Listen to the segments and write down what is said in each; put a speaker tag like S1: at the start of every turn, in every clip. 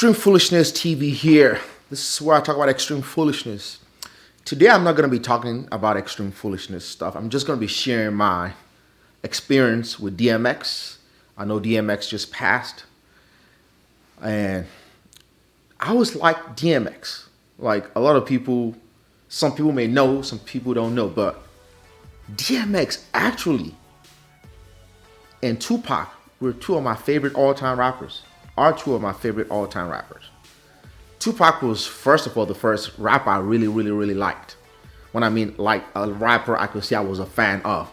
S1: Extreme Foolishness TV here. This is where I talk about extreme foolishness. Today I'm not going to be talking about extreme foolishness stuff. I'm just going to be sharing my experience with DMX. I know DMX just passed. And I always liked DMX. Like a lot of people, some people may know, some people don't know. But DMX actually and Tupac were two of my favorite all-time rappers. Are two of my favorite all-time rappers. Tupac was, first of all, the first rapper I really liked. When I mean like a rapper I could say I was a fan of.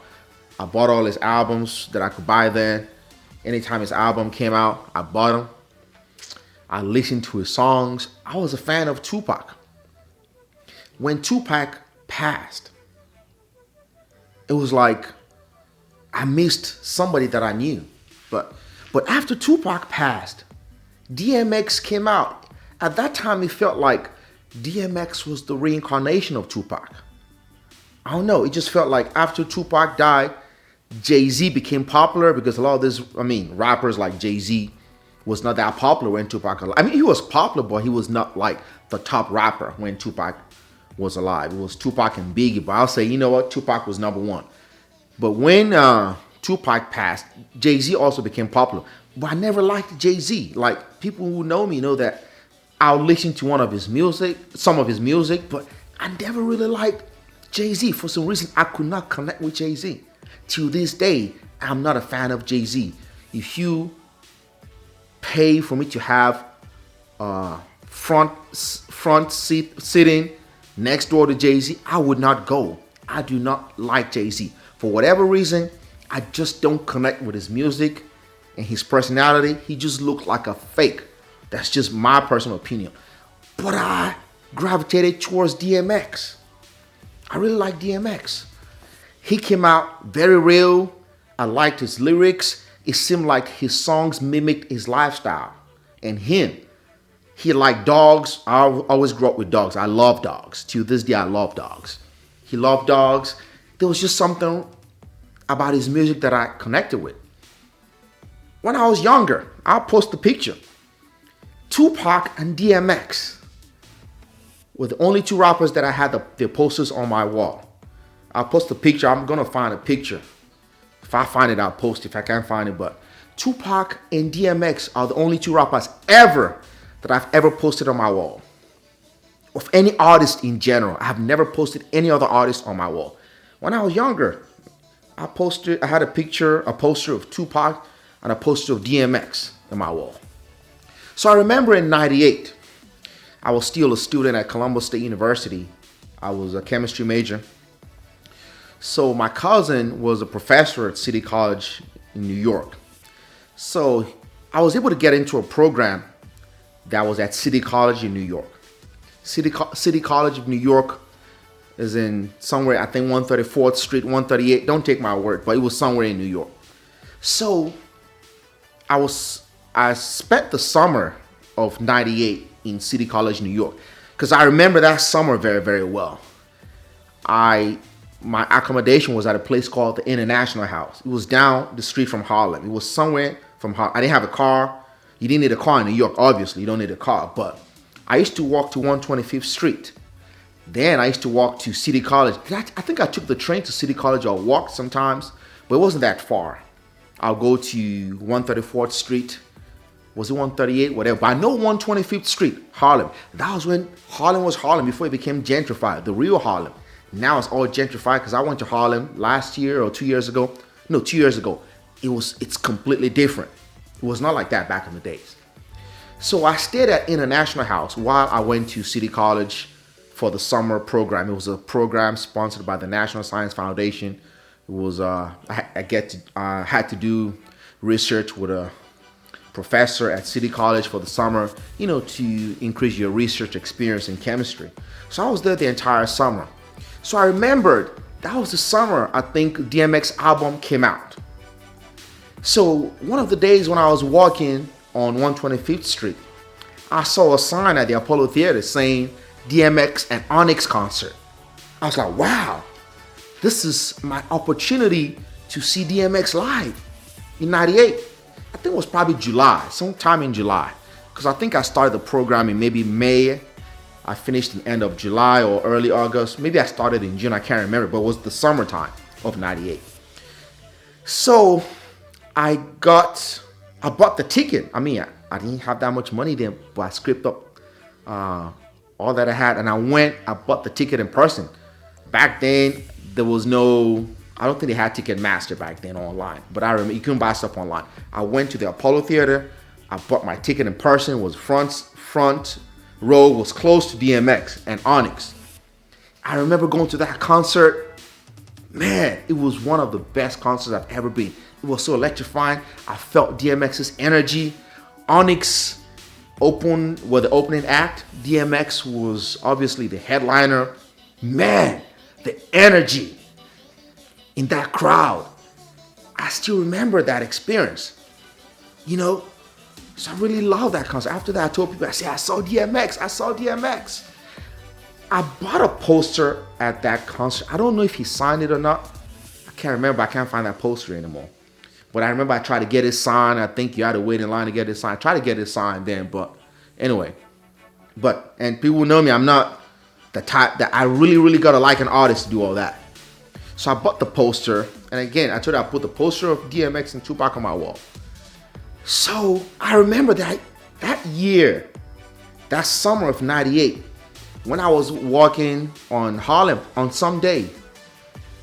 S1: I bought all his albums that I could buy then. Anytime his album came out, I bought them. I listened to his songs. I was a fan of Tupac. When Tupac passed, it was like I missed somebody that I knew. But after Tupac passed, DMX came out. At that time, it felt like DMX was the reincarnation of Tupac. I don't know. It just felt like after Tupac died, Jay-Z became popular because a lot of this, rappers like Jay-Z was not that popular when Tupac alive. He was popular, but he was not like the top rapper when Tupac was alive. It was Tupac and Biggie, but I'll say, you know what? Tupac was number one. But when Tupac passed, Jay-Z also became popular. But I never liked Jay-Z. Like, people who know me know that I'll listen to some of his music, but I never really liked Jay-Z. For some reason, I could not connect with Jay-Z. To this day, I'm not a fan of Jay-Z. If you pay for me to have front seat sitting next door to Jay-Z, I would not go. I do not like Jay-Z. For whatever reason, I just don't connect with his music and his personality. He just looked like a fake. That's just my personal opinion. But I gravitated towards DMX. I really like DMX. He came out very real. I liked his lyrics. It seemed like his songs mimicked his lifestyle. And him, he liked dogs. I always grew up with dogs. I love dogs. To this day, I love dogs. He loved dogs. There was just something about his music that I connected with. When I was younger, I'll post a picture. Tupac and DMX were the only two rappers that I had their posters on my wall. I'll post a picture. I'm going to find a picture. If I find it, I'll post it. If I can't find it. But Tupac and DMX are the only two rappers ever that I've ever posted on my wall. Of any artist in general. I have never posted any other artist on my wall. When I was younger, I had a poster of Tupac and a poster of DMX on my wall. So I remember in '98, I was still a student at Columbus State University. I was a chemistry major. So my cousin was a professor at City College in New York. So I was able to get into a program that was at City College in New York. City College of New York is in somewhere, I think 134th Street, 138. Don't take my word, but it was somewhere in New York. So I spent the summer of '98 in City College, New York, because I remember that summer very well. My accommodation was at a place called the International House. It was down the street from Harlem. It was somewhere from Harlem. I didn't have a car. You didn't need a car in New York, obviously. You don't need a car. But I used to walk to 125th Street. Then I used to walk to City College. I think I took the train to City College or walked sometimes, but it wasn't that far. I'll go to 134th Street. Was it 138? Whatever. But I know 125th Street, Harlem. That was when Harlem was Harlem before it became gentrified, the real Harlem. Now it's all gentrified because I went to Harlem last year or 2 years ago. No, 2 years ago. It's completely different. It was not like that back in the days. So I stayed at International House while I went to City College for the summer program. It was a program sponsored by the National Science Foundation. It was I had to do research with a professor at City College for the summer, to increase your research experience in chemistry. So I was there the entire summer. So I remembered that was the summer I think DMX album came out. So one of the days when I was walking on 125th Street, I saw a sign at the Apollo Theater saying DMX and Onyx Concert. I was like, wow, this is my opportunity to see DMX live in '98. I think it was probably July, sometime in July. because I think I started the program in maybe May. I finished in the end of July or early August. Maybe I started in June, I can't remember, but it was the summertime of 98. So I bought the ticket. I mean, I didn't have that much money then, but I scraped up all that I had, and I bought the ticket in person. Back then, there was no, I don't think they had Ticketmaster back then online, but I remember you couldn't buy stuff online. I went to the Apollo Theater. I bought my ticket in person. It was front row, was close to DMX and Onyx. I remember going to that concert. Man, it was one of the best concerts I've ever been. It was so electrifying. I felt DMX's energy. Onyx were the opening act. DMX was obviously the headliner. Man, the energy in that crowd. I still remember that experience. So I really love that concert. After that, I told people, I saw DMX. I saw DMX. I bought a poster at that concert. I don't know if he signed it or not. I can't remember. I can't find that poster anymore. But I remember I tried to get it signed. I think you had to wait in line to get it signed. I tried to get it signed then, but anyway. And people know me, I'm not the type that I really gotta like an artist to do all that. So I bought the poster. And again, I told you I put the poster of DMX and Tupac on my wall. So I remember that year, that summer of 98, when I was walking on Harlem on some day,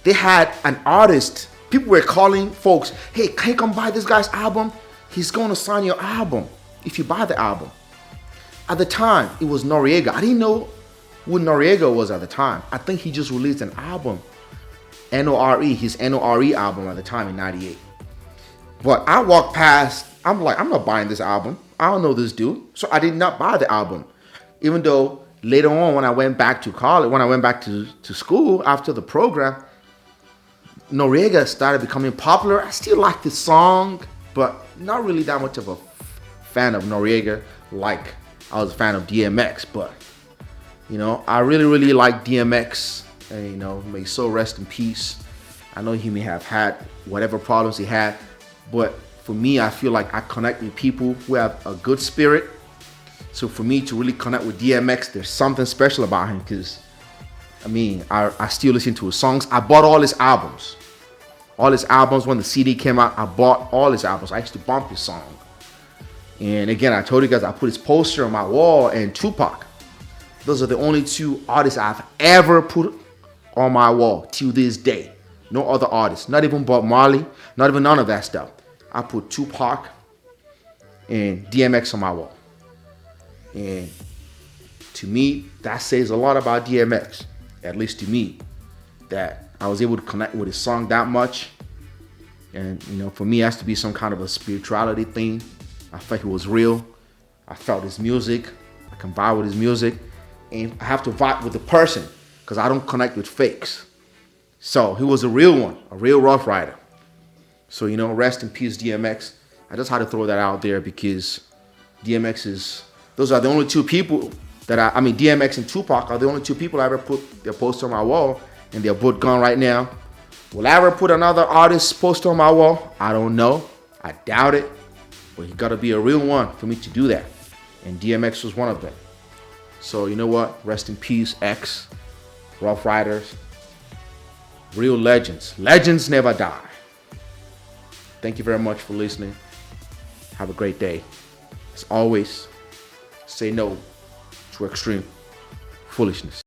S1: they had an artist. People were calling folks, hey, can you come buy this guy's album? He's going to sign your album if you buy the album. At the time, it was Noriega. I didn't know who Noriega was at the time. I think he just released an album, N-O-R-E, his N-O-R-E album at the time in 98. But I walked past, I'm like, I'm not buying this album. I don't know this dude. So I did not buy the album. Even though later on when I went back to college, when I went back to school after the program, Noriega started becoming popular. I still like the song, but not really that much of a fan of Noriega like I was a fan of DMX. But, I really like DMX. And, may his soul rest in peace. I know he may have had whatever problems he had, but for me, I feel like I connect with people who have a good spirit. So for me to really connect with DMX, there's something special about him because, I still listen to his songs. I bought all his albums. All his albums, when the CD came out, I bought all his albums. I used to bump his song. And again, I told you guys, I put his poster on my wall and Tupac. Those are the only two artists I've ever put on my wall till this day. No other artists, not even Bob Marley, not even none of that stuff. I put Tupac and DMX on my wall. And to me, that says a lot about DMX, at least to me, that I was able to connect with his song that much. And, for me, it has to be some kind of a spirituality thing. I felt it was real. I felt his music. I can vibe with his music. And I have to vibe with the person because I don't connect with fakes. So he was a real one, a real Rough Rider. So, rest in peace, DMX. I just had to throw that out there because those are the only two people that DMX and Tupac are the only two people I ever put their poster on my wall, and they're both gone right now. Will I ever put another artist's poster on my wall? I don't know. I doubt it. But you gotta be a real one for me to do that. And DMX was one of them. So you know what? Rest in peace, X, Rough Riders, real legends. Legends never die. Thank you very much for listening. Have a great day. As always, say no to extreme foolishness.